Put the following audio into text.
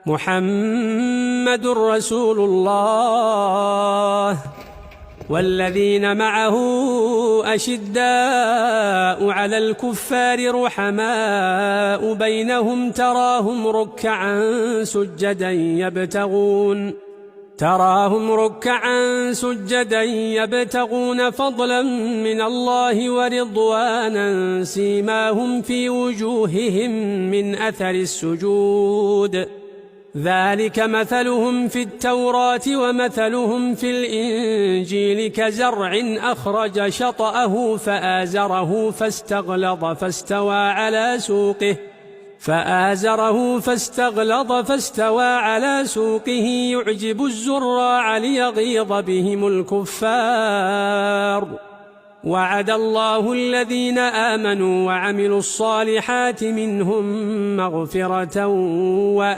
محمد رسول الله والذين معه أشداء على الكفار رحماء بينهم تراهم ركعا سجدا يبتغون فضلا من الله ورضوانا سيماهم في وجوههم من أثر السجود ذلك مثلهم في التوراة ومثلهم في الإنجيل كزرع أخرج شطأه فآزره فاستغلظ على سوقه يعجب الزراع ليغيظ بهم الكفار وعد الله الذين آمنوا وعملوا الصالحات منهم مغفرة